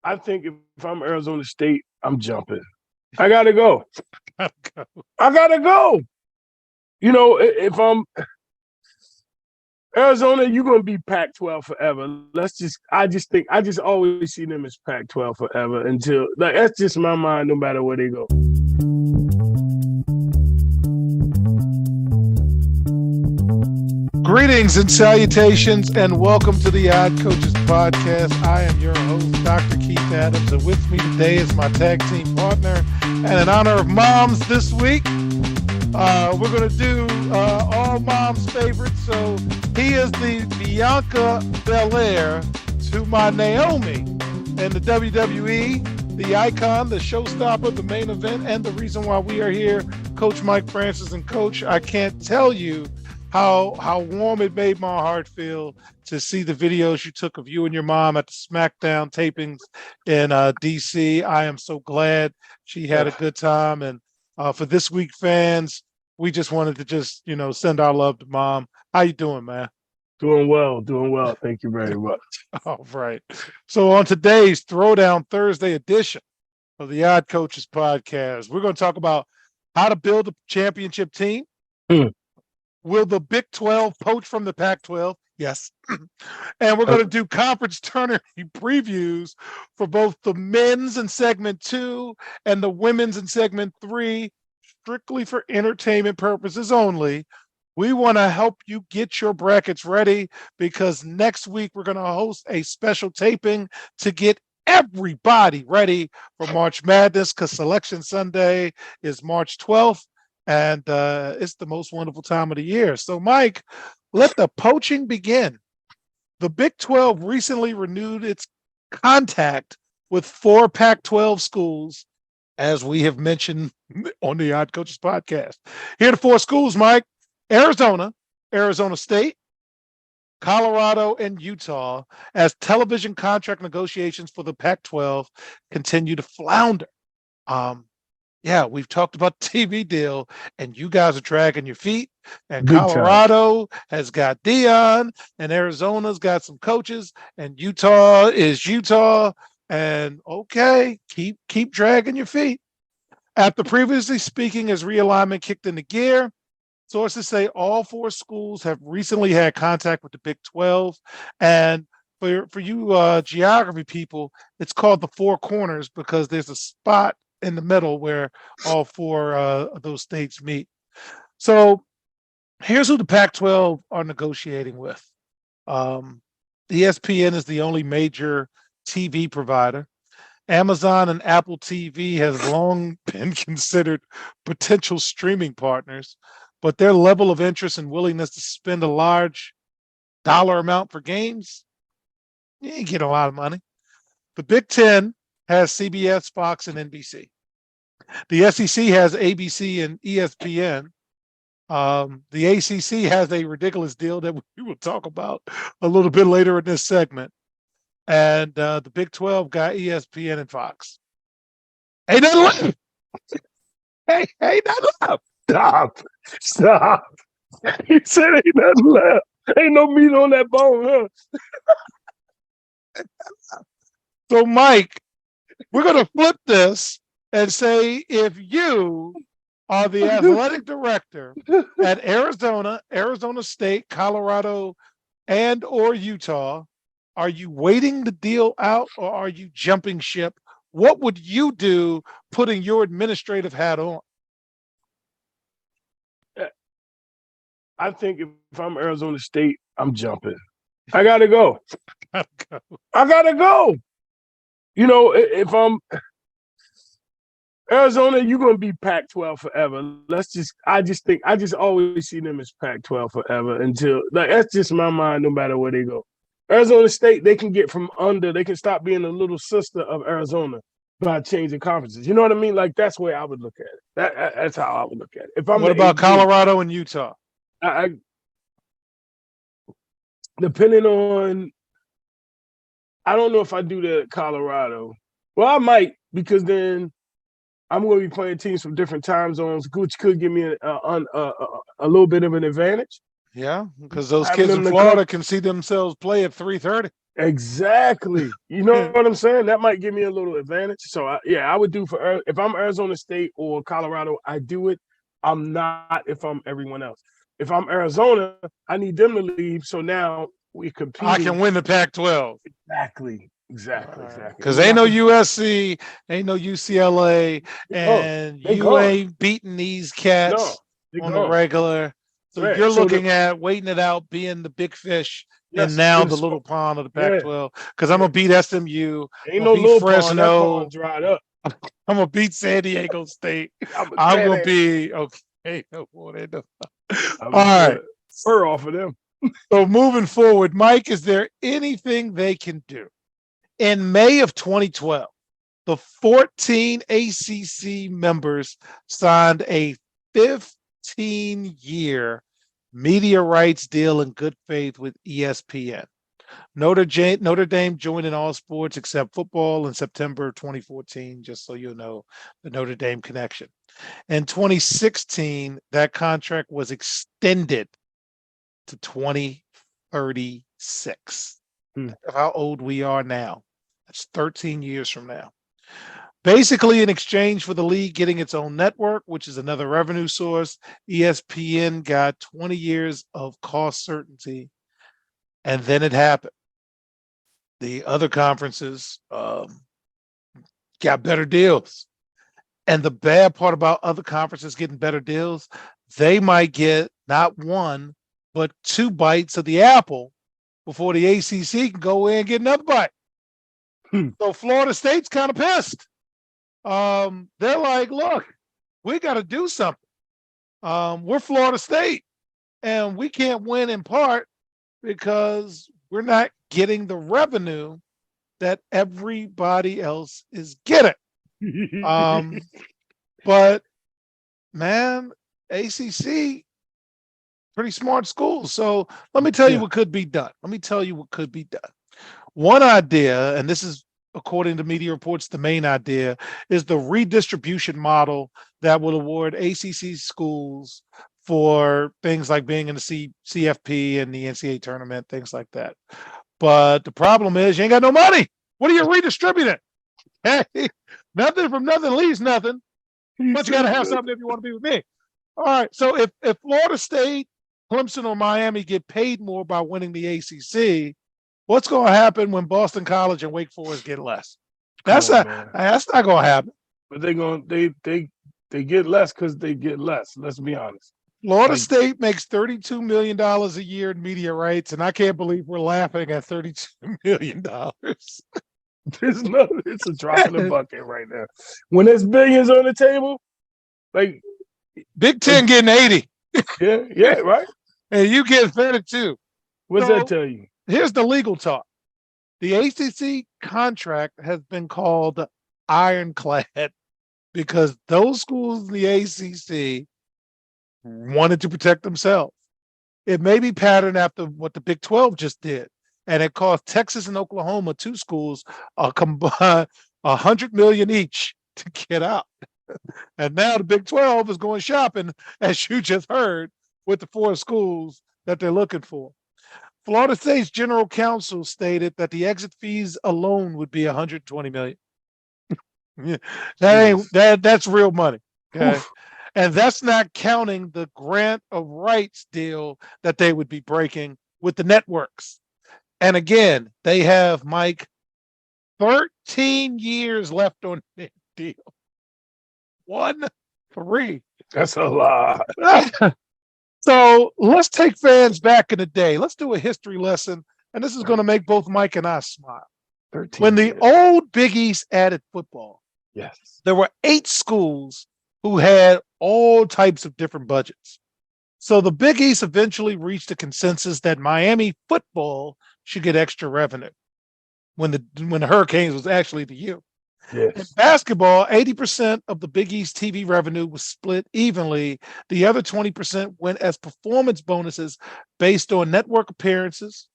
I think if I'm Arizona State, I'm jumping. I gotta go. I gotta go. If I'm Arizona, you're gonna be Pac-12 forever. I just always see them as Pac-12 forever until that's just my mind. No matter where they go. Greetings and salutations, and welcome to the Odd Coaches Podcast. I am your host, Dr. Keith Adams, and with me today is my tag team partner. And in honor of moms this week, we're going to do all moms' favorites. So he is the Bianca Belair to my Naomi in the WWE, the icon, the showstopper, the main event, and the reason why we are here. Coach Mike Francis. And Coach, I can't tell you how warm it made my heart feel to see the videos you took of you and your mom at the SmackDown tapings in DC. I am so glad she had a good time. And for this week fans, we just wanted to send our love to Mom. How you doing, man? Doing well. Thank you very much. All right. So on today's Throwdown Thursday edition of the Odd Coaches Podcast, we're going to talk about how to build a championship team. Will the Big 12 poach from the Pac-12? Yes. And we're going to do conference tournament previews for both the men's in segment 2 and the women's in segment 3, strictly for entertainment purposes only. We want to help you get your brackets ready because next week we're going to host a special taping to get everybody ready for March Madness, because Selection Sunday is March 12th. And it's the most wonderful time of the year. So, Mike, let the poaching begin. The Big 12 recently renewed its contact with 4 Pac-12 schools, as we have mentioned on the Odd Coaches Podcast. Here are the 4 schools, Mike: Arizona, Arizona State, Colorado, and Utah, as television contract negotiations for the Pac-12 continue to flounder. Yeah, we've talked about the TV deal, and you guys are dragging your feet. And Big Colorado has got Dion, and Arizona's got some coaches, and Utah is Utah. And okay, keep dragging your feet. After previously speaking, as realignment kicked into gear, sources say all 4 schools have recently had contact with the Big 12. And for you geography people, it's called the 4 corners because there's a spot in the middle where all 4 of those states meet. So here's who the Pac-12 are negotiating with. ESPN is the only major TV provider. Amazon and Apple TV has long been considered potential streaming partners, but their level of interest and willingness to spend a large dollar amount for games, you ain't getting a lot of money. The Big Ten has CBS, Fox, and NBC. The SEC has ABC and ESPN. The ACC has a ridiculous deal that we will talk about a little bit later in this segment. And the Big 12 got ESPN and Fox. Ain't nothing left. Ain't nothing left. Stop. He said ain't nothing left. Ain't no meat on that bone, huh? So, Mike, we're going to flip this and say, if you are the athletic director at Arizona, Arizona State, Colorado, and or Utah, are you waiting the deal out or are you jumping ship? What would you do putting your administrative hat on? I think if I'm Arizona State, I'm jumping. I gotta go. I gotta go. If I'm Arizona, you're gonna be Pac-12 forever. I just always see them as Pac-12 forever until that's just my mind. No matter where they go, Arizona State, they can get from under. They can stop being a little sister of Arizona by changing conferences. You know what I mean? Like that's the way I would look at it. That's how I would look at it. If I'm what about Colorado and Utah? I depending on, I don't know if I do that at Colorado. Well, I might, because then I'm going to be playing teams from different time zones, which could give me a little bit of an advantage. Yeah, because those kids in Florida can see themselves play at 3:30. Exactly. You know what I'm saying? That might give me a little advantage. So I would do for if I'm Arizona State or Colorado, I do it. I'm not if I'm everyone else. If I'm Arizona, I need them to leave. So now we're I competing. can win the Pac-12. Exactly. And Because then ain't I no could. USC, ain't no UCLA, Oh, and they you gone. ain't beating these No, cats they on the gone. regular. So Right. you're So the looking at waiting it out, being the big fish, and yes, now in the the spot. little pond of the Yeah, Pac-12. Because I'm yeah. gonna beat SMU, I'm Ain't gonna no beat little pond. That Fresno, pond dried up. I'm gonna beat San Diego State. I'm gonna I'm tell gonna that. be okay. No more than no. I'm All gonna tear right. the fur off of them. So moving forward, Mike, is there anything they can do? In May of 2012, the 14 ACC members signed a 15-year media rights deal in good faith with ESPN. Notre Dame joined in all sports except football in September 2014, just so you know the Notre Dame connection. In 2016, that contract was extended to 2036. Hmm. How old we are now. That's 13 years from now. Basically, in exchange for the league getting its own network, which is another revenue source, ESPN got 20 years of cost certainty. And then it happened. The other conferences got better deals. And the bad part about other conferences getting better deals, they might get not one, but two bites of the apple before the ACC can go in and get another bite. Hmm. So Florida State's kind of pissed. They're like, look, we got to do something. We're Florida State, and we can't win in part because we're not getting the revenue that everybody else is getting. Um, but man, ACC, pretty smart schools. So let me tell you Yeah. what could be done. Let me tell you what could be done. One idea, and this is according to media reports, the main idea is the redistribution model that will award ACC schools for things like being in the CFP and the NCAA tournament, things like that. But the problem is you ain't got no money. What are you redistributing? Hey, nothing from nothing leaves nothing, He but you got to said have that. something if you want to be with me. All right. So if Florida State, Clemson, or Miami get paid more by winning the ACC, what's going to happen when Boston College and Wake Forest get less? Come That's on, a man. that's not going to happen. But they get less because they get less. Let's be honest. Florida Like State makes $32 million a year in media rights, and I can't believe we're laughing at $32 million. it's a drop in the bucket right now. When there's billions on the table, like Big like Ten getting 80, yeah, right. and you get 32. What's that So tell you? here's the legal talk. The ACC contract has been called ironclad because those schools in the ACC wanted to protect themselves. It may be patterned after what the Big 12 just did, and it cost Texas and Oklahoma, two schools, a combined 100 million each to get out. And now the Big 12 is going shopping, as you just heard, with the four schools that they're looking for. Florida State's general counsel stated that the exit fees alone would be 120 million. That ain't Jeez. that's real money. Okay. Oof. And that's not counting the grant of rights deal that they would be breaking with the networks. And again, they have Mike 13 years left on their deal. 1-3. That's a lot. So let's take fans back in the day. Let's do a history lesson. And this is going to make both Mike and I smile. 13 When the years. old Big East added football, Yes. there were 8 schools who had all types of different budgets. So the Big East eventually reached a consensus that Miami football should get extra revenue when the Hurricanes was actually the U. In Yes. basketball, 80% of the Big East TV revenue was split evenly. The other 20% went as performance bonuses based on network appearances,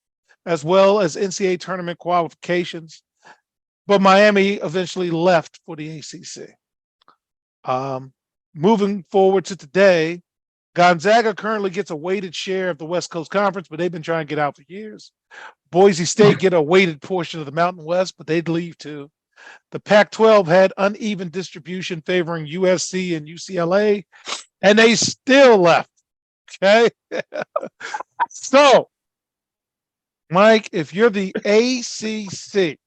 as well as NCAA tournament qualifications. But Miami eventually left for the ACC. Um, Moving forward to today, Gonzaga currently gets a weighted share of the West Coast Conference, but they've been trying to get out for years. Boise State get a weighted portion of the Mountain West, but they'd leave too. The Pac-12 had uneven distribution favoring USC and UCLA, and they still left. Okay. So, Mike, if you're the ACC,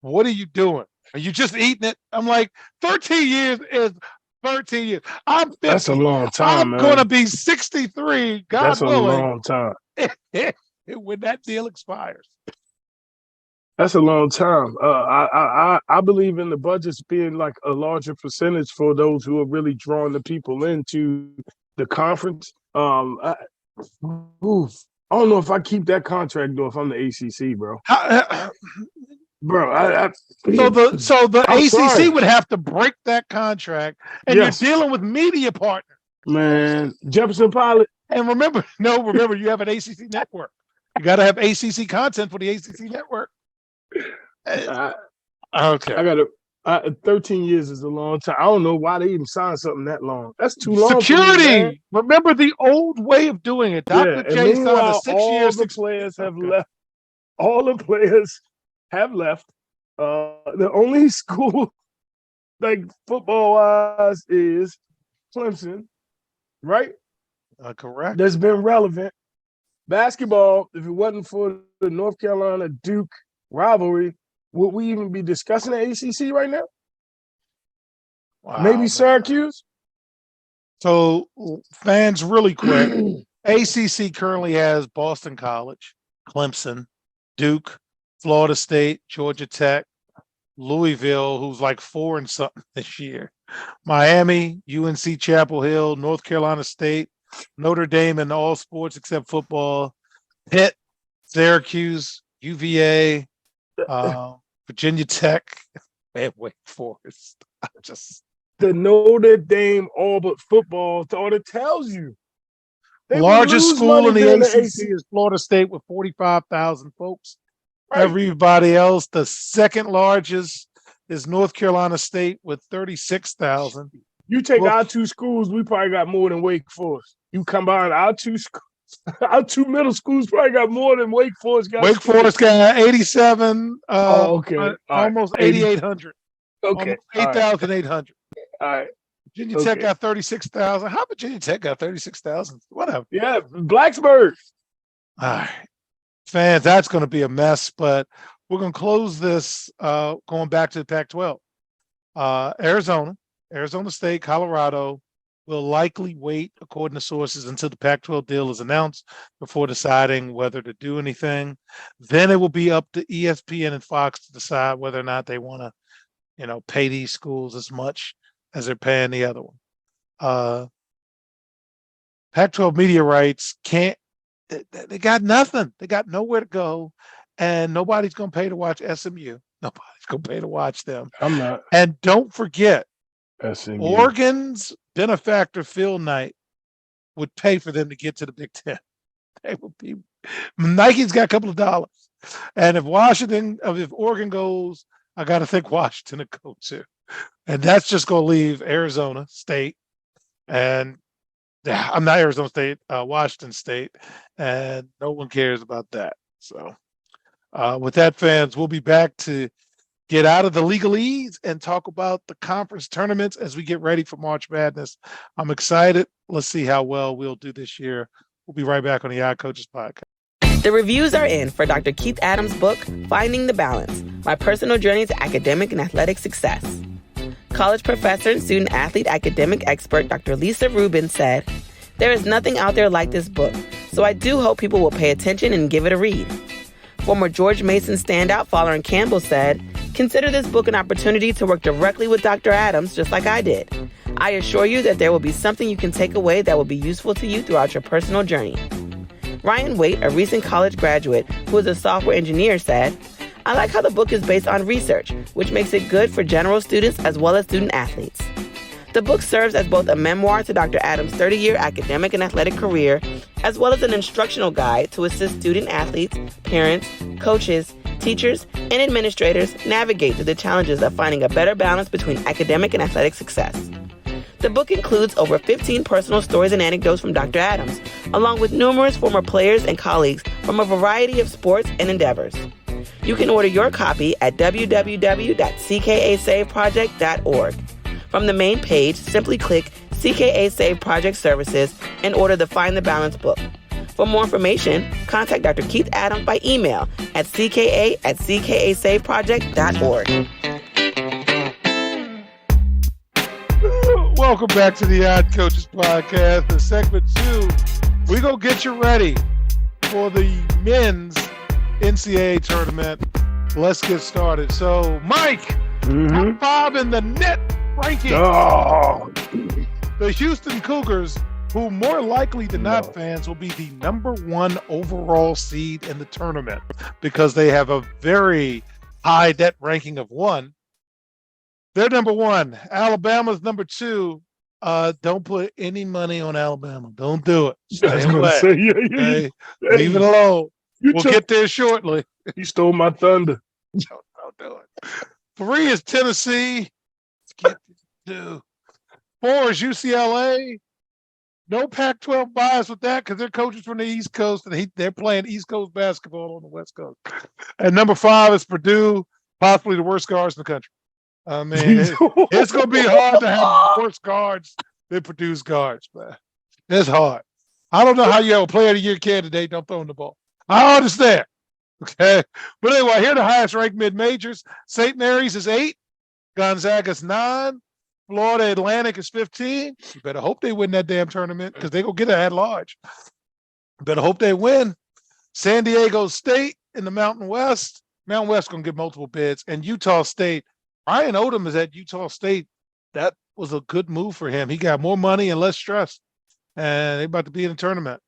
what are you doing? Are you just eating it? I'm like, 13 years is 13 years. I'm 50. That's a long time, I'm going to be 63, God That's willing. a long time. When that deal expires. That's a long time. I believe in the budgets being like a larger percentage for those who are really drawing the people into the conference. I don't know if I keep that contract though if I'm the ACC, bro. Bro, so the I'm ACC sorry. would have to break that contract, and Yes. you're dealing with media partners. Man, Jefferson Pilot. And remember, you have an ACC network. You got to have ACC content for the ACC network. Okay. I got 13 years is a long time. I don't know why they even signed something that long. That's too long. Security. Remember the old way of doing it. Dr. J signed a 6-year. All the players have left. All the players have left. The only school, like football-wise, is Clemson, right? Correct. That's been relevant. Basketball, if it wasn't for the North Carolina-Duke rivalry, would we even be discussing the ACC right now? Wow, maybe Syracuse? So, fans, really quick, ACC currently has Boston College, Clemson, Duke, Florida State, Georgia Tech, Louisville, who's like 4 and something this year, Miami, UNC Chapel Hill, North Carolina State, Notre Dame in all sports except football, Pitt, Syracuse, UVA, Virginia Tech, and Wake Forest. The Notre Dame all but football, all it tells you. The largest school in the ACC is Florida State with 45,000 folks. Right. Everybody else, the second largest is North Carolina State with 36,000. You take our two schools, we probably got more than Wake Forest. You combine our two schools. Our two middle schools probably got more than Wake Forest got. Wake Forest got 87. Okay. Almost 8,800. Okay. 8,800. All right. Virginia Tech got 36,000. How Virginia Tech got 36,000? Whatever. Yeah, Blacksburg. All right. Fans, that's going to be a mess, but we're going to close this going back to the Pac-12. Arizona State, Colorado will likely wait, according to sources, until the Pac-12 deal is announced before deciding whether to do anything. Then it will be up to ESPN and Fox to decide whether or not they want to, pay these schools as much as they're paying the other one. Pac-12 media rights they got nothing. They got nowhere to go, and nobody's going to pay to watch SMU. Nobody's going to pay to watch them. I'm not. And don't forget, SMU. Oregon's benefactor Phil Knight would pay for them to get to the Big Ten. They would be. Nike's got a couple of dollars, and if Oregon goes, I got to think Washington would go too, and that's just going to leave Arizona State, and I'm not Arizona State, Washington State, and no one cares about that. So, with that, fans, we'll be back to get out of the legalese and talk about the conference tournaments as we get ready for March Madness. I'm excited. Let's see how well we'll do this year. We'll be right back on the Odd Coaches Podcast. The reviews are in for Dr. Keith Adams' book, Finding the Balance, My Personal Journey to Academic and Athletic Success. College professor and student-athlete academic expert Dr. Lisa Rubin said, "There is nothing out there like this book, so I do hope people will pay attention and give it a read." Former George Mason standout Fowler and Campbell said, "Consider this book an opportunity to work directly with Dr. Adams, just like I did. I assure you that there will be something you can take away that will be useful to you throughout your personal journey." Ryan Waite, a recent college graduate who is a software engineer, said, "I like how the book is based on research, which makes it good for general students as well as student athletes." The book serves as both a memoir to Dr. Adams' 30-year academic and athletic career, as well as an instructional guide to assist student athletes, parents, coaches, teachers, and administrators navigate through the challenges of finding a better balance between academic and athletic success. The book includes over 15 personal stories and anecdotes from Dr. Adams, along with numerous former players and colleagues from a variety of sports and endeavors. You can order your copy at www.ckasaveproject.org. From the main page, simply click CKA Save Project Services and order the Find the Balance book. For more information, contact Dr. Keith Adams by email at cka@ckasaveproject.org. Welcome back to the Odd Coaches Podcast. In segment 2, we're going to get you ready for the men's NCAA tournament. Let's get started. So, Mike, top 5 in the net ranking. Oh. The Houston Cougars, who more likely than not, fans, will be the number 1 overall seed in the tournament because they have a very high net ranking of 1. They're number 1. Alabama's number 2. Don't put any money on Alabama. Don't do it. Stay away. Okay? Leave it alone. We'll get there shortly. You stole my thunder. Don't do it. 3 is Tennessee. Let's get 2. 4 is UCLA. No Pac-12 bias with that because they're coaches from the East Coast and they're playing East Coast basketball on the West Coast. And number 5 is Purdue, possibly the worst guards in the country. I mean, it's going to be hard to have worse guards than Purdue's guards, man. It's hard. I don't know how you have a player of the year candidate don't throw in the ball. I understand. Okay. But anyway, here are the highest ranked mid-majors. St. Mary's is 8. Gonzaga's 9. Florida Atlantic is 15. You better hope they win that damn tournament because they're going to get it at large. Better hope they win. San Diego State in the Mountain West. Mountain West going to get multiple bids. And Utah State. Ryan Odom is at Utah State. That was a good move for him. He got more money and less stress. And they're about to be in the tournament.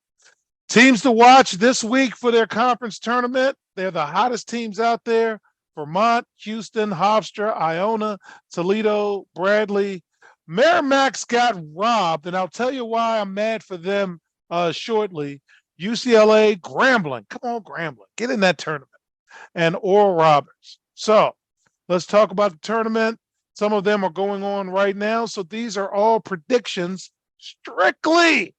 Teams to watch this week for their conference tournament. They're the hottest teams out there. Vermont, Houston, Hofstra, Iona, Toledo, Bradley. Merrimack's got robbed, and I'll tell you why I'm mad for them shortly. UCLA, Grambling. Come on, Grambling. Get in that tournament. And Oral Roberts. So let's talk about the tournament. Some of them are going on right now. So these are all predictions strictly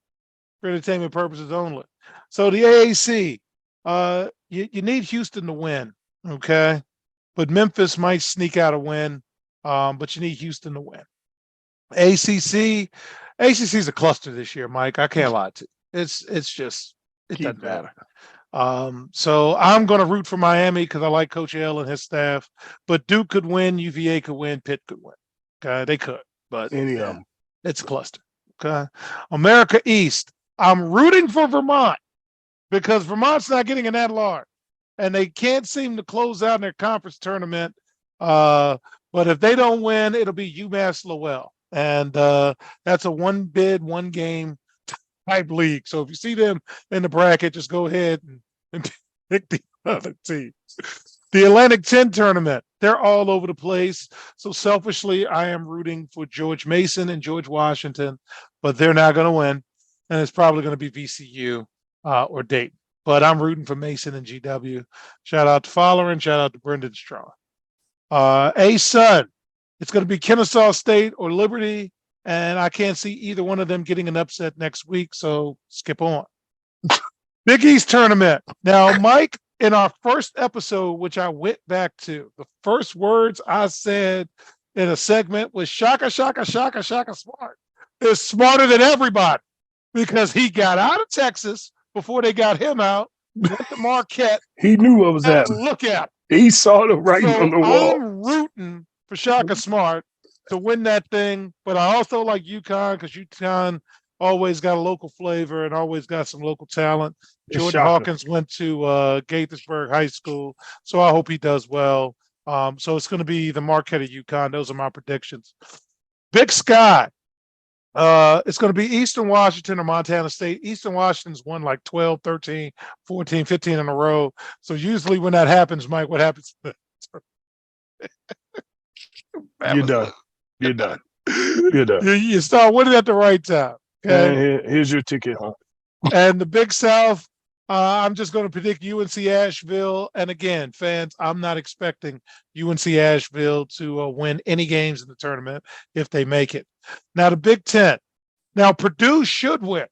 for entertainment purposes only. So the AAC, you need Houston to win, okay? But Memphis might sneak out a win, but you need Houston to win. ACC is a cluster this year, Mike. I can't lie to you. It doesn't matter. So I'm going to root for Miami because I like Coach L and his staff. But Duke could win, UVA could win, Pitt could win. Okay, they could, but it's a cluster. Okay, America East. I'm rooting for Vermont because Vermont's not getting an at-large, and they can't seem to close out in their conference tournament. But if they don't win, it'll be UMass Lowell, and that's a one bid, one game type league. So if you see them in the bracket, just go ahead and pick the other team. The Atlantic 10 tournament, they're all over the place. So selfishly, I am rooting for George Mason and George Washington, but they're not going to win. And it's probably going to be VCU or Dayton. But I'm rooting for Mason and GW. Shout out to Fowler and shout out to Brendan Strawn. A-Sun, it's going to be Kennesaw State or Liberty. And I can't see either one of them getting an upset next week. So skip on. Big East tournament. Now, Mike, in our first episode, which I went back to, the first words I said in a segment was Shaka Smart is smarter than everybody because he got out of Texas before they got him out, went to Marquette. He knew what was happening. Look at him. He saw the writing on the wall. I'm rooting for Shaka Smart to win that thing, but I also like UConn because UConn always got a local flavor and always got some local talent. Jordan Hawkins went to Gaithersburg High School, so I hope he does well. So it's going to be the Marquette of UConn. Those are my predictions. Big Sky. It's going to be Eastern Washington or Montana State. Eastern Washington's won like 12, 13, 14, 15 in a row. So usually when that happens, Mike, what happens? You're done. You're done. You're done. You start winning at the right time. Okay? And here's your ticket home. And the Big South, I'm just going to predict UNC Asheville. And again, fans, I'm not expecting UNC Asheville to win any games in the tournament if they make it. Now, the Big Ten. Now, Purdue should win.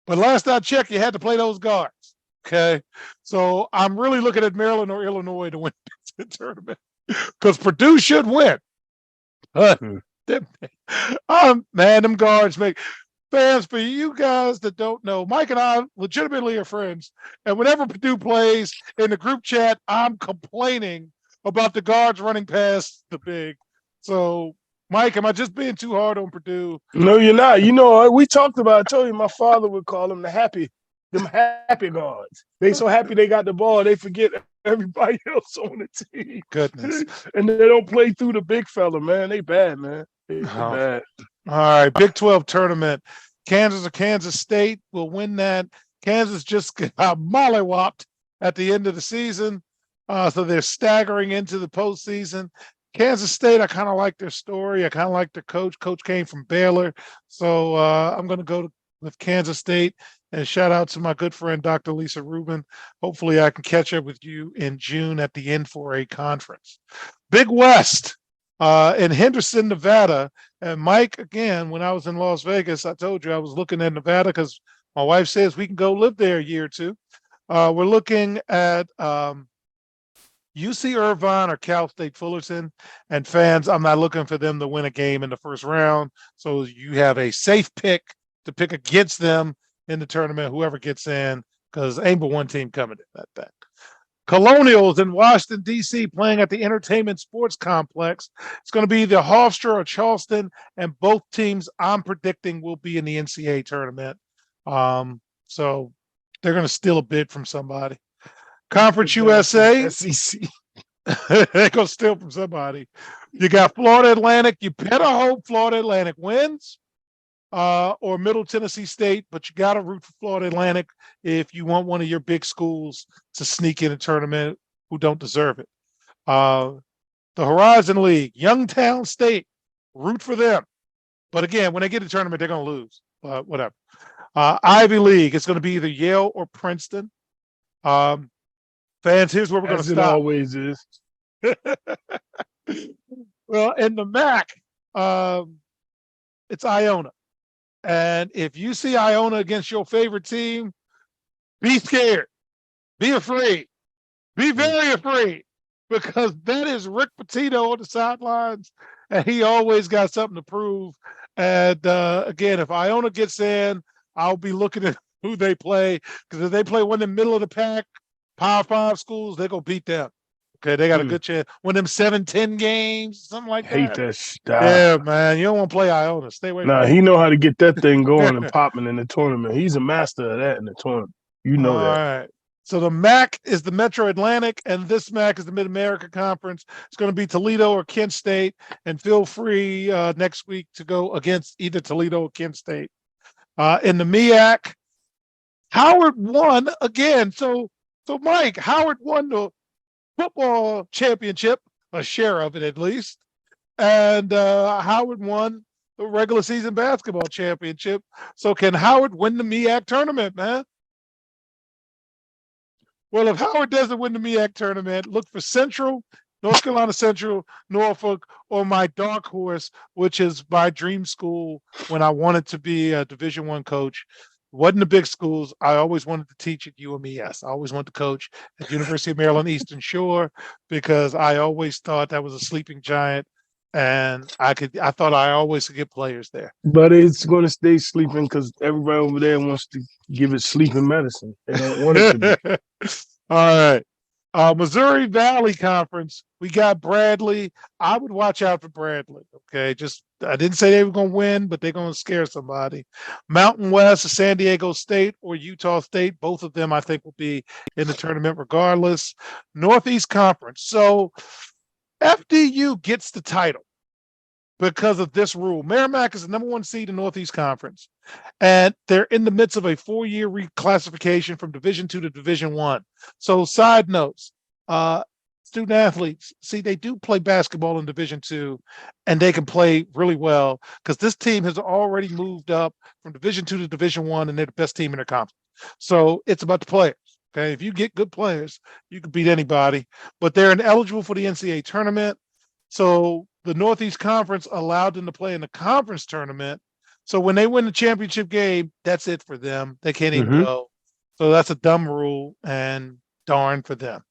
But last I checked, you had to play those guards. Okay. So I'm really looking at Maryland or Illinois to win the tournament because Purdue should win. But man, them guards make fans. For you guys that don't know, Mike and I legitimately are friends. And whenever Purdue plays in the group chat, I'm complaining about the guards running past the big. So, Mike, am I just being too hard on Purdue? No, you're not. You know, we talked about. I told you my father would call them happy guards. They so happy they got the ball, they forget everybody else on the team. Goodness. And they don't play through the big fella, man. They bad, man. They bad. All right, Big 12 tournament. Kansas or Kansas State will win that. Kansas just got mollywopped at the end of the season, so they're staggering into the postseason. Kansas State, I kind of like their story. I kind of like their coach. Coach came from Baylor, so I'm going to go with Kansas State. And shout out to my good friend, Dr. Lisa Rubin. Hopefully I can catch up with you in June at the N4A conference. Big West in Henderson, Nevada. And Mike, again, when I was in Las Vegas, I told you I was looking at Nevada because my wife says we can go live there a year or two. We're looking at UC Irvine or Cal State Fullerton. And fans, I'm not looking for them to win a game in the first round. So you have a safe pick to pick against them in the tournament, whoever gets in, because ain't but one team coming in that thing. Colonials in Washington, D.C. playing at the Entertainment Sports Complex. It's going to be the Hofstra or Charleston, and both teams I'm predicting will be in the NCAA tournament. So they're going to steal a bid from somebody. Conference USA. SEC. They're going to steal from somebody. You got Florida Atlantic. You better hope Florida Atlantic wins. Or Middle Tennessee State, but you got to root for Florida Atlantic if you want one of your big schools to sneak in a tournament who don't deserve it. The Horizon League, Youngstown State, root for them. But again, when they get a tournament, they're going to lose. Whatever. Ivy League, it's going to be either Yale or Princeton. Fans, here's where we're going to stop. It always is. Well, in the MAC, it's Iona. And if you see Iona against your favorite team, be scared, be afraid, be very afraid, because that is Rick Pitino on the sidelines, and he always got something to prove. And again, if Iona gets in, I'll be looking at who they play, because if they play one in the middle of the pack, Power 5 schools, they're going to beat them. Okay, they got a good chance. One of them 7-10 games, something like that. Hate that stuff. Yeah, man. You don't want to play Iona. Stay away from he know how to get that thing going and popping in the tournament. He's a master of that in the tournament. You know that. All right. So the MAC is the Metro Atlantic, and this MAC is the Mid-America Conference. It's going to be Toledo or Kent State, and feel free next week to go against either Toledo or Kent State. In the MEAC, Howard won again. So Mike, Howard won the football championship, a share of it at least, and Howard won the regular season basketball championship. So can Howard win the MEAC tournament, man? Well, if Howard doesn't win the MEAC tournament, look for Central, North Carolina Central, Norfolk, or my dark horse, which is my dream school when I wanted to be a Division I coach. Wasn't the big schools. I always wanted to teach at UMES. I always wanted to coach at University of Maryland Eastern Shore, because I always thought that was a sleeping giant, and I thought I always could get players there. But it's going to stay sleeping because everybody over there wants to give it sleeping medicine. They don't want it to be. All right. Missouri Valley Conference, we got Bradley. I would watch out for Bradley. Okay. I didn't say they were going to win, but they're going to scare somebody. Mountain West, San Diego State or Utah State. Both of them, I think, will be in the tournament regardless. Northeast Conference. So FDU gets the title because of this rule. Merrimack is the number 1 seed in Northeast Conference, and they're in the midst of a 4-year reclassification from Division II to Division I. So side notes, student athletes, see, they do play basketball in Division II, and they can play really well because this team has already moved up from Division II to Division I, and they're the best team in their conference. So it's about the players. Okay, if you get good players, you can beat anybody. But they're ineligible for the NCAA tournament. So the Northeast Conference allowed them to play in the conference tournament. So when they win the championship game, that's it for them. They can't even go. So that's a dumb rule, and darn for them.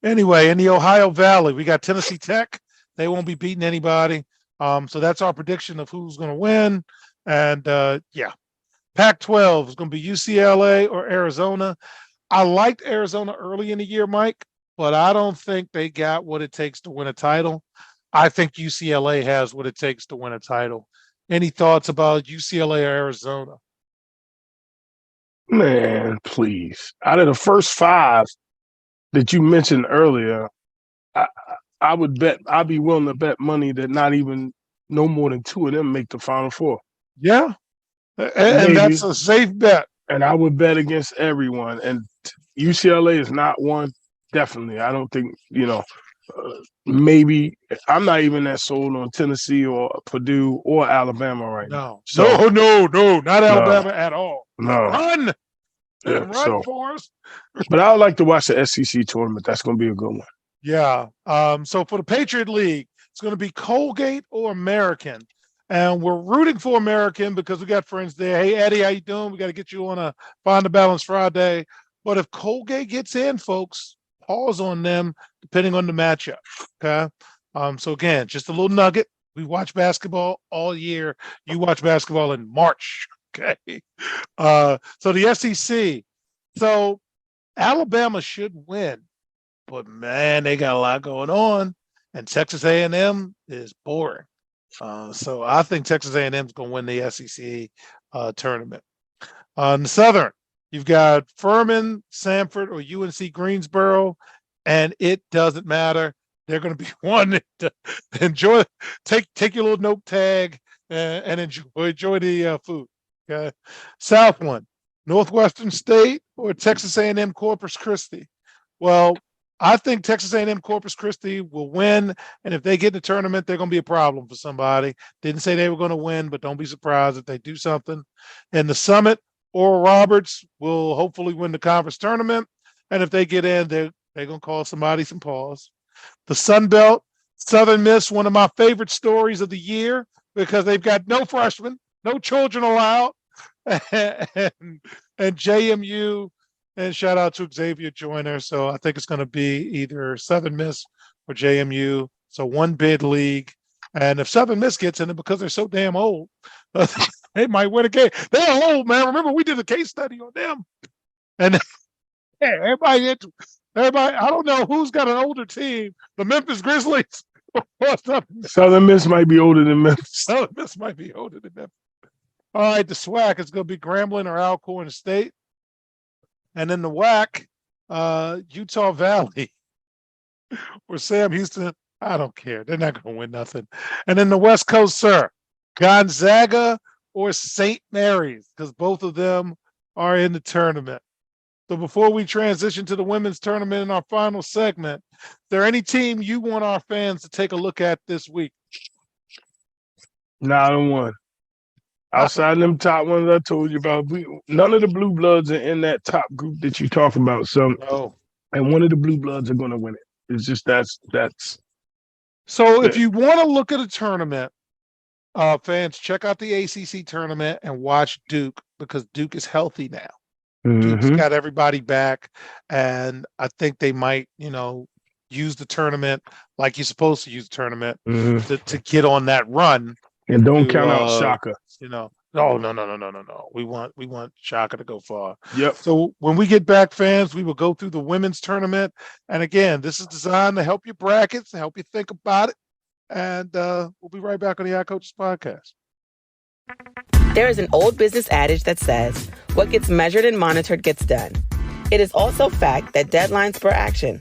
Anyway, in the Ohio Valley, we got Tennessee Tech. They won't be beating anybody. So that's our prediction of who's going to win. And yeah, Pac-12 is going to be UCLA or Arizona. I liked Arizona early in the year, Mike, but I don't think they got what it takes to win a title. I think UCLA has what it takes to win a title. Any thoughts about UCLA or Arizona? Man, please. Out of the first 5 that you mentioned earlier, I would bet, I'd be willing to bet money that not even no more than 2 of them make the Final Four. Yeah. And that's a safe bet. And I would bet against everyone. And UCLA is not one, definitely. I don't think, maybe I'm not even that sold on Tennessee or Purdue or Alabama right now. No, not Alabama at all. No. Run for us. But I would like to watch the SEC tournament. That's going to be a good one. Yeah. So for the Patriot League, it's going to be Colgate or American. And we're rooting for American because we got friends there. Hey, Eddie, how you doing? We got to get you on a Find the Balance Friday. But if Colgate gets in, folks, pause on them depending on the matchup. Okay. So again, just a little nugget. We watch basketball all year. You watch basketball in March. Okay. So the SEC. So Alabama should win, but man, they got a lot going on, and Texas A&M is boring. So I think Texas A&M is going to win the SEC tournament. On the Southern, you've got Furman, Samford, or UNC Greensboro, and it doesn't matter. They're going to be one to enjoy. Take your little note tag and enjoy the food. Okay. South one, Northwestern State or Texas A&M Corpus Christi. Well, I think Texas A&M Corpus Christi will win, and if they get in the tournament, they're going to be a problem for somebody. Didn't say they were going to win, but don't be surprised if they do something. In the Summit, Oral Roberts will hopefully win the conference tournament, and if they get in, they're going to call somebody some pause. The Sun Belt, Southern Miss, one of my favorite stories of the year because they've got no freshmen, no children allowed, and JMU. And shout out to Xavier Joyner. So I think it's going to be either Southern Miss or JMU. So one bid league. And if Southern Miss gets in it because they're so damn old, they might win a game. They're old, man. Remember, we did a case study on them. And everybody, I don't know who's got an older team. The Memphis Grizzlies or Southern Miss might be older than Memphis. Southern Miss might be older than Memphis. All right, the SWAC is going to be Grambling or Alcorn State. And then the WAC, Utah Valley or Sam Houston, I don't care. They're not going to win nothing. And then the West Coast, sir, Gonzaga or St. Mary's, because both of them are in the tournament. So before we transition to the women's tournament in our final segment, is there any team you want our fans to take a look at this week? Not on one. Outside of them top ones I told you about, none of the Blue Bloods are in that top group that you talk about. So, and one of the Blue Bloods are going to win it. It's just that's. So if you want to look at a tournament, fans, check out the ACC tournament and watch Duke because Duke is healthy now. Duke's got everybody back, and I think they might, use the tournament like you're supposed to use the tournament to get on that run. And don't count out Shaka. No. We want Shaka to go far. Yep. So when we get back, fans, we will go through the women's tournament. And again, this is designed to help your brackets, to help you think about it. And we'll be right back on the iCoaches podcast. There is an old business adage that says, what gets measured and monitored gets done. It is also fact that deadlines spur action.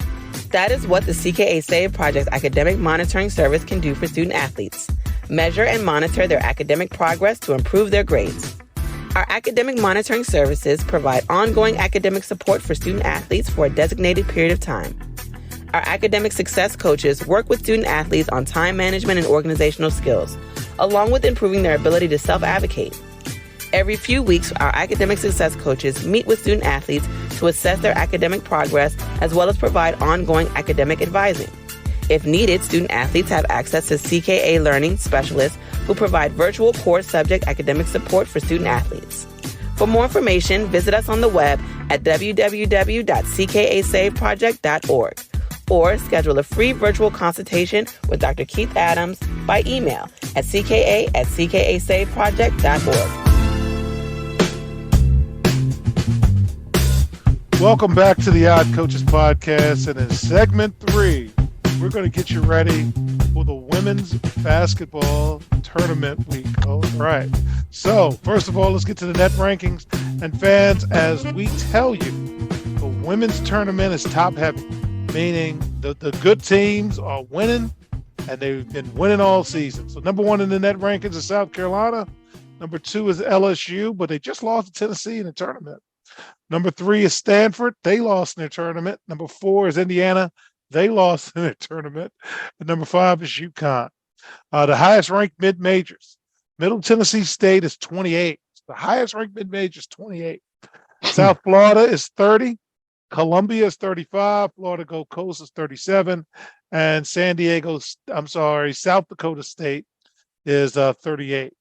That is what the CKA Save Project's academic monitoring service can do for student athletes. Measure and monitor their academic progress to improve their grades. Our academic monitoring services provide ongoing academic support for student athletes for a designated period of time. Our academic success coaches work with student athletes on time management and organizational skills, along with improving their ability to self-advocate. Every few weeks, our academic success coaches meet with student athletes to assess their academic progress as well as provide ongoing academic advising. If needed, student athletes have access to CKA learning specialists who provide virtual core subject academic support for student athletes. For more information, visit us on the web at www.ckasaveproject.org or schedule a free virtual consultation with Dr. Keith Adams by email at cka@ckasaveproject.org. Welcome back to the Odd Coaches Podcast. And in segment 3, we're going to get you ready for the women's basketball tournament week. All right. So, first of all, let's get to the net rankings. And fans, as we tell you, the women's tournament is top heavy, meaning the good teams are winning, and they've been winning all season. So, number 1 in the net rankings is South Carolina. Number 2 is LSU, but they just lost to Tennessee in the tournament. Number 3 is Stanford. They lost in their tournament. Number 4 is Indiana. They lost in their tournament. And number 5 is UConn. The highest ranked mid-majors. Middle Tennessee State is 28. The highest ranked mid-major is 28. South Florida is 30. Columbia is 35. Florida Gulf Coast is 37. And South Dakota State is 38.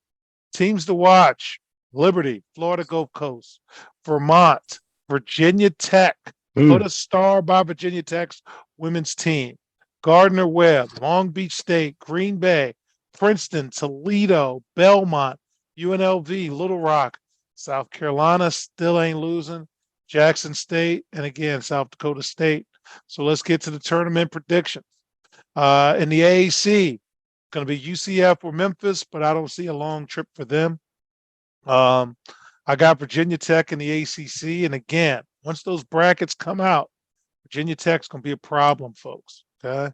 Teams to watch: Liberty, Florida Gulf Coast, Vermont, Virginia Tech. Put a star by Virginia Tech's women's team. Gardner-Webb, Long Beach State, Green Bay, Princeton, Toledo, Belmont, UNLV, Little Rock. South Carolina still ain't losing. Jackson State, and again, South Dakota State. So let's get to the tournament predictions. In the AAC, it's going to be UCF or Memphis, but I don't see a long trip for them. I got Virginia Tech in the ACC, and again, once those brackets come out, Virginia Tech's going to be a problem, folks. Okay.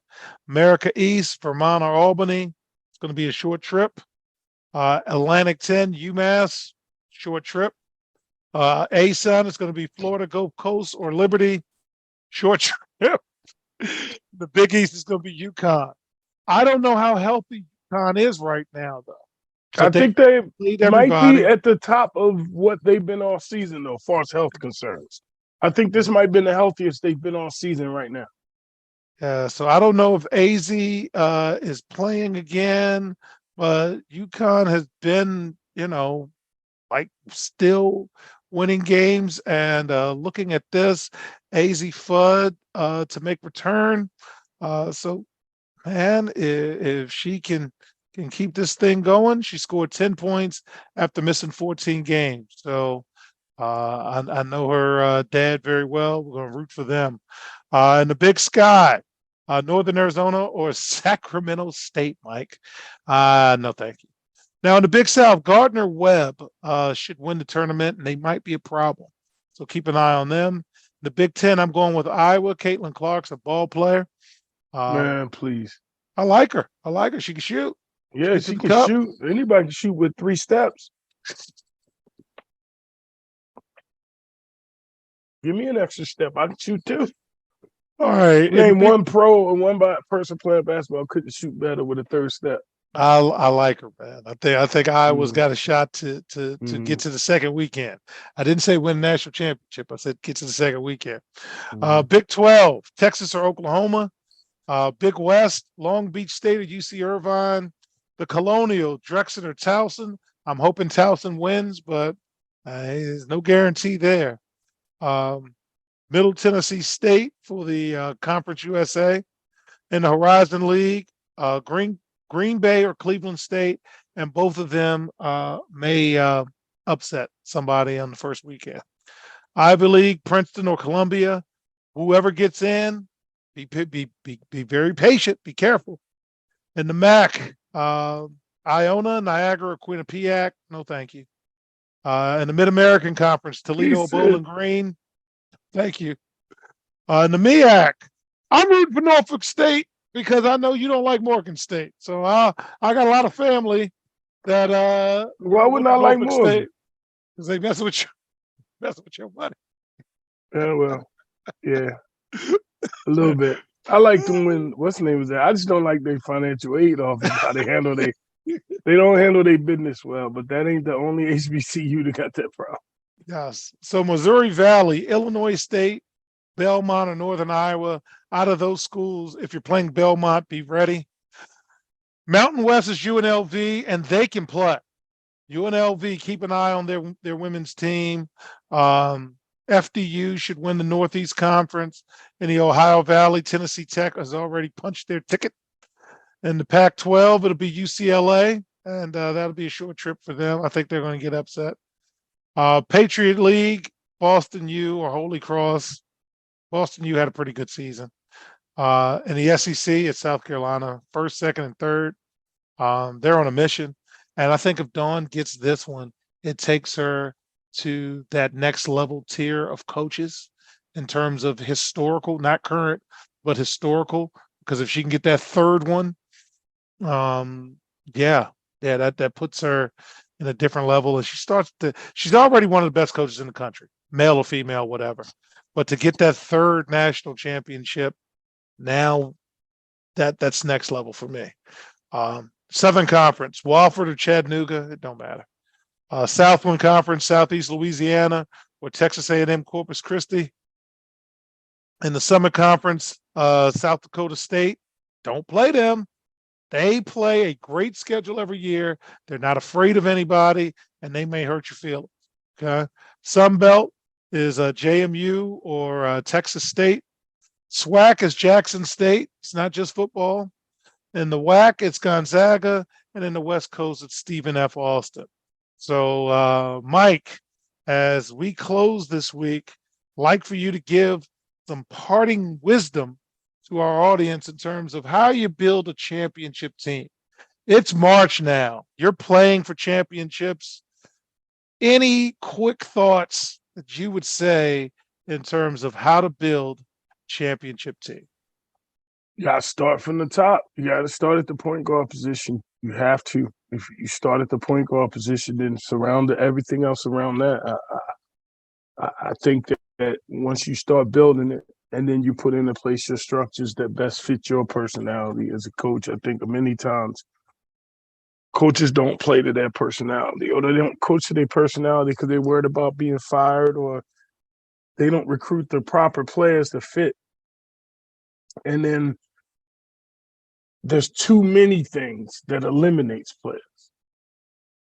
America East, Vermont or Albany. It's going to be a short trip. Atlantic 10, UMass, short trip. ASUN is going to be Florida Gulf Coast or Liberty, short trip. The Big East is going to be UConn. I don't know how healthy UConn is right now, though. So I think they might be at the top of what they've been all season, though, as far as health concerns. I think this might have been the healthiest they've been all season right now. Yeah, so I don't know if AZ is playing again, but UConn has been, still winning games. And looking at this, AZ Fudd to make return. So, man, if she can keep this thing going, she scored 10 points after missing 14 games. So I know her dad very well. We're going to root for them. In the Big Sky, Northern Arizona or Sacramento State, Mike? No, thank you. Now, in the Big South, Gardner-Webb should win the tournament, and they might be a problem. So keep an eye on them. In the Big Ten, I'm going with Iowa. Caitlin Clark's a ball player. Man, please. I like her. She can shoot. Yeah, she can shoot. Anybody can shoot with 3 steps. Give me an extra step. I can shoot too. All right. Name one pro and one person playing basketball couldn't shoot better with a 3rd step. I like her, man. I think Iowa's got a shot to get to the second weekend. I didn't say win the national championship. I said get to the second weekend. Big 12, Texas or Oklahoma. Big West, Long Beach State or UC Irvine. The Colonial, Drexel or Towson. I'm hoping Towson wins, but there's no guarantee there. Middle Tennessee State for the Conference USA. In the Horizon League, Green Bay or Cleveland State, and both of them may upset somebody on the first weekend. Ivy League, Princeton or Columbia. Whoever gets in, be very patient. Be careful. In the MAC, Iona, Niagara, or Quinnipiac. No, thank you. In the Mid-American Conference, Toledo, Bowling Green. Thank you. In the MEAC, I'm rooting for Norfolk State because I know you don't like Morgan State. So I got a lot of family that why wouldn't I like Morgan State? Because they mess with your money. Yeah, well, yeah, a little bit. I like them when what's the name is that? I just don't like their financial aid office, how they handle they don't handle their business well, but that ain't the only HBCU that got that problem. Yes. So Missouri Valley, Illinois State, Belmont, or Northern Iowa. Out of those schools, if you're playing Belmont, be ready. Mountain West is UNLV, and they can play. UNLV, keep an eye on their women's team. FDU should win the Northeast Conference. In the Ohio Valley, Tennessee Tech has already punched their ticket. In the Pac-12, it'll be UCLA, and that'll be a short trip for them. I think they're going to get upset. Patriot League, Boston U or Holy Cross. Boston U had a pretty good season. In the SEC, it's South Carolina, first, second, and third. They're on a mission. And I think if Dawn gets this one, it takes her to that next level tier of coaches in terms of historical, not current, but historical. Because if she can get that third one, that puts her in a different level. And she's already one of the best coaches in the country, male or female, whatever. But to get that third national championship, now that's next level for me. Southern Conference, Wofford or Chattanooga, it don't matter. Southland Conference, Southeast Louisiana or Texas A&M Corpus Christi. In the Summer Conference, South Dakota State, don't play them. They play a great schedule every year. They're not afraid of anybody, and they may hurt your feelings. Okay. Sun Belt is JMU or Texas State. SWAC is Jackson State. It's not just football. In the WAC, it's Gonzaga, and in the West Coast, it's Stephen F. Austin. So, Mike, as we close this week, like for you to give some parting wisdom to our audience in terms of how you build a championship team. It's March now. You're playing for championships. Any quick thoughts that you would say in terms of how to build a championship team? You got to start from the top. You got to start at the point guard position. You have to. If you start at the point guard position, then surround everything else around that. I think that once you start building it, and then you put into place your structures that best fit your personality as a coach, I think many times coaches don't play to their personality, or they don't coach to their personality because they're worried about being fired, or they don't recruit the proper players to fit. And then there's too many things that eliminates players.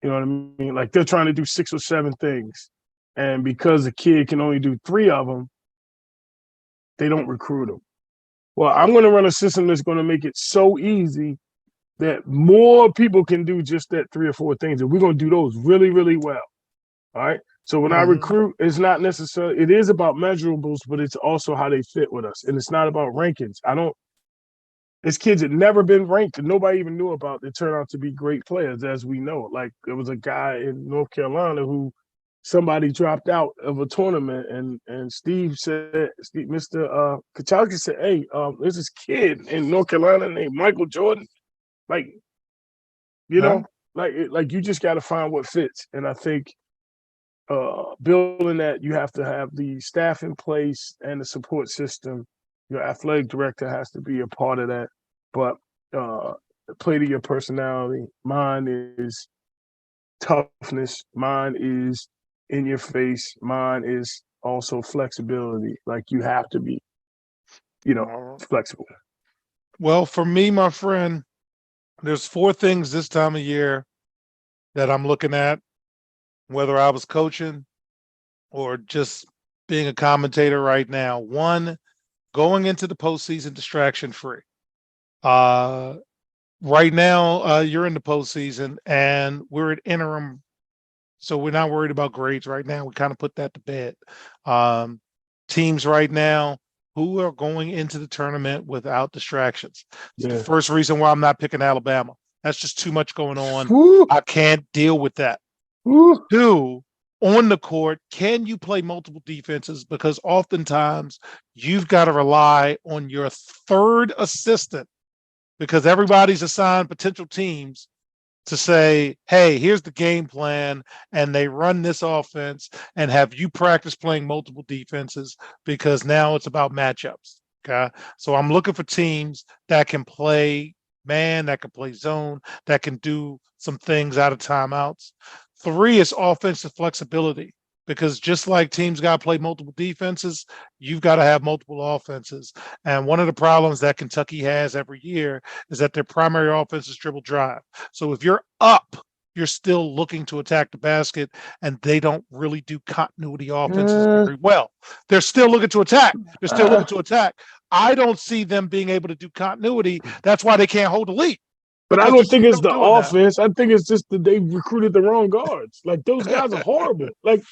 You know what I mean? Like they're trying to do 6 or 7 things. And because a kid can only do 3 of them, they don't recruit them. Well, I'm going to run a system that's going to make it so easy that more people can do just that 3 or 4 things. And we're going to do those really, really well. All right. So when I recruit, it's not necessarily, it is about measurables, but it's also how they fit with us. And it's not about rankings. It's kids that never been ranked and nobody even knew about that turn out to be great players, as we know. Like there was a guy in North Carolina who somebody dropped out of a tournament, and Steve, Mr. Kachowski said, "Hey, there's this kid in North Carolina named Michael Jordan. Like, you know, like you just got to find what fits." And I think building that, you have to have the staff in place and the support system. Your athletic director has to be a part of that, but play to your personality. Mine is toughness. Mine is in your face. Mine is also flexibility. Like you have to be, flexible. Well, for me, my friend, there's 4 things this time of year that I'm looking at, whether I was coaching or just being a commentator right now. 1, going into the postseason distraction free. Right now, you're in the postseason and we're at interim. So we're not worried about grades right now. We kind of put that to bed. Teams right now who are going into the tournament without distractions. It's the first reason why I'm not picking Alabama. That's just too much going on. Woo. I can't deal with that. Woo. 2, on the court, can you play multiple defenses? Because oftentimes you've got to rely on your third assistant because everybody's assigned potential teams to say, hey, here's the game plan, and they run this offense and have you practice playing multiple defenses because now it's about matchups. Okay. So I'm looking for teams that can play man, that can play zone, that can do some things out of timeouts. 3 is offensive flexibility, because just like teams got to play multiple defenses, you've got to have multiple offenses. And one of the problems that Kentucky has every year is that their primary offense is dribble drive. So if you're up, you're still looking to attack the basket, and they don't really do continuity offenses very well. They're still looking to attack. They're still looking to attack. I don't see them being able to do continuity. That's why they can't hold the lead. But I don't think it's the offense. I think it's just that they recruited the wrong guards. Like, those guys are horrible. Like,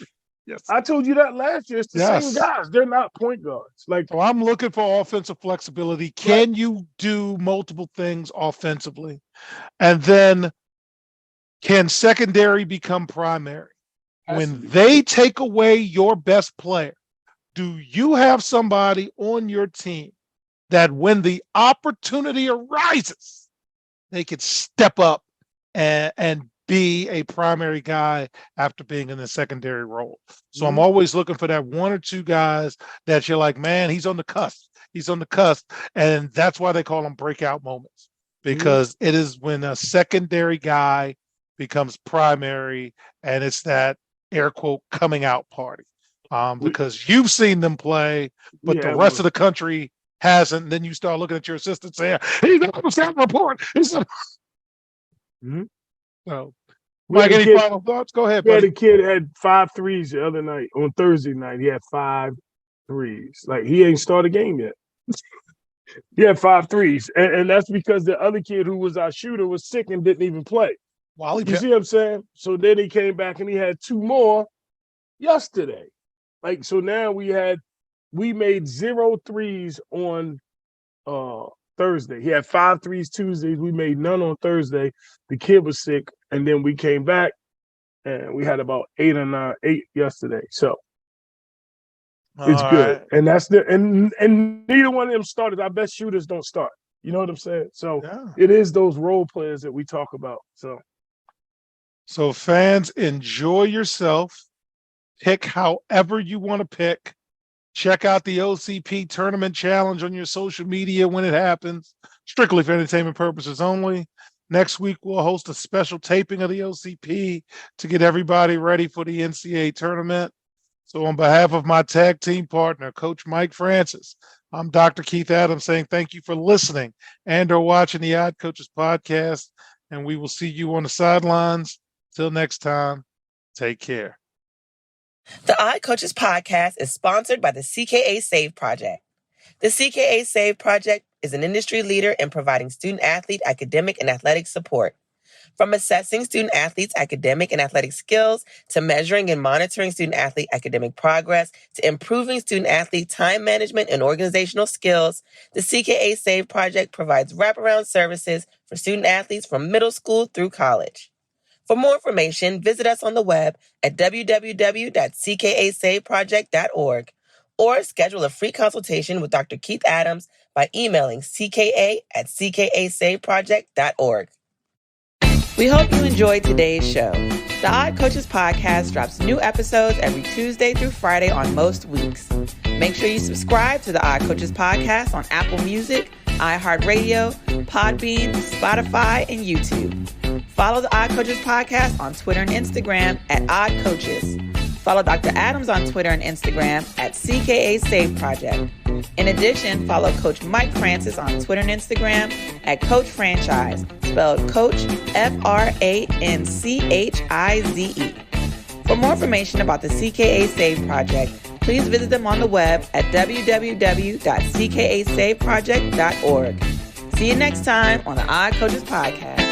yes. I told you that last year. It's the same guys. They're not point guards. Like, so I'm looking for offensive flexibility. Can you do multiple things offensively? And then can secondary become primary? When they take away your best player, do you have somebody on your team that when the opportunity arises, they could step up and be a primary guy after being in the secondary role? So I'm always looking for that 1 or 2 guys that you're like, man, he's on the cusp. He's on the cusp. And that's why they call them breakout moments, because it is when a secondary guy becomes primary, and it's that air quote coming out party. Because you've seen them play, but the rest of the country hasn't. And then you start looking at your assistant saying, he's on the scout report. So, Mike, any final thoughts? Go ahead, buddy. The kid had 5 threes the other night. On Thursday night, he had 5 threes. Like, he ain't started a game yet. He had 5 threes. And that's because the other kid who was our shooter was sick and didn't even play. You see what I'm saying? So then he came back and he had 2 more yesterday. Like, so now we made 0 threes on Thursday. He had 5 threes Tuesdays. We made none on Thursday. The kid was sick, and then we came back and we had about 8 yesterday. So it's good. And that's and neither one of them started. Our best shooters don't start. You know what I'm saying? So it is those role players that we talk about. So fans, enjoy yourself. Pick however you want to pick. Check out the OCP Tournament Challenge on your social media when it happens. Strictly for entertainment purposes only. Next week, we'll host a special taping of the OCP to get everybody ready for the NCAA tournament. So on behalf of my tag team partner, Coach Mike Francis, I'm Dr. Keith Adams saying thank you for listening and or watching the Odd Coaches podcast. And we will see you on the sidelines. Till next time, take care. The Odd Coaches podcast is sponsored by the CKA Save Project. The CKA Save Project is an industry leader in providing student-athlete academic and athletic support. From assessing student-athletes' academic and athletic skills, to measuring and monitoring student-athlete academic progress, to improving student-athlete time management and organizational skills, the CKA Save Project provides wraparound services for student-athletes from middle school through college. For more information, visit us on the web at www.ckasaveproject.org or schedule a free consultation with Dr. Keith Adams by emailing cka@ckasaveproject.org. We hope you enjoyed today's show. The Odd Coaches podcast drops new episodes every Tuesday through Friday on most weeks. Make sure you subscribe to the Odd Coaches podcast on Apple Music, iHeartRadio, Podbean, Spotify, and YouTube. Follow the Odd Coaches podcast on Twitter and Instagram at Odd Coaches. Follow Dr. Adams on Twitter and Instagram at CKA Save Project. In addition, follow Coach Mike Francis on Twitter and Instagram at Coach Franchise, spelled Coach FRANCHIZE. For more information about the CKA Save Project, please visit them on the web at www.ckasaveproject.org. See you next time on the Odd Coaches podcast.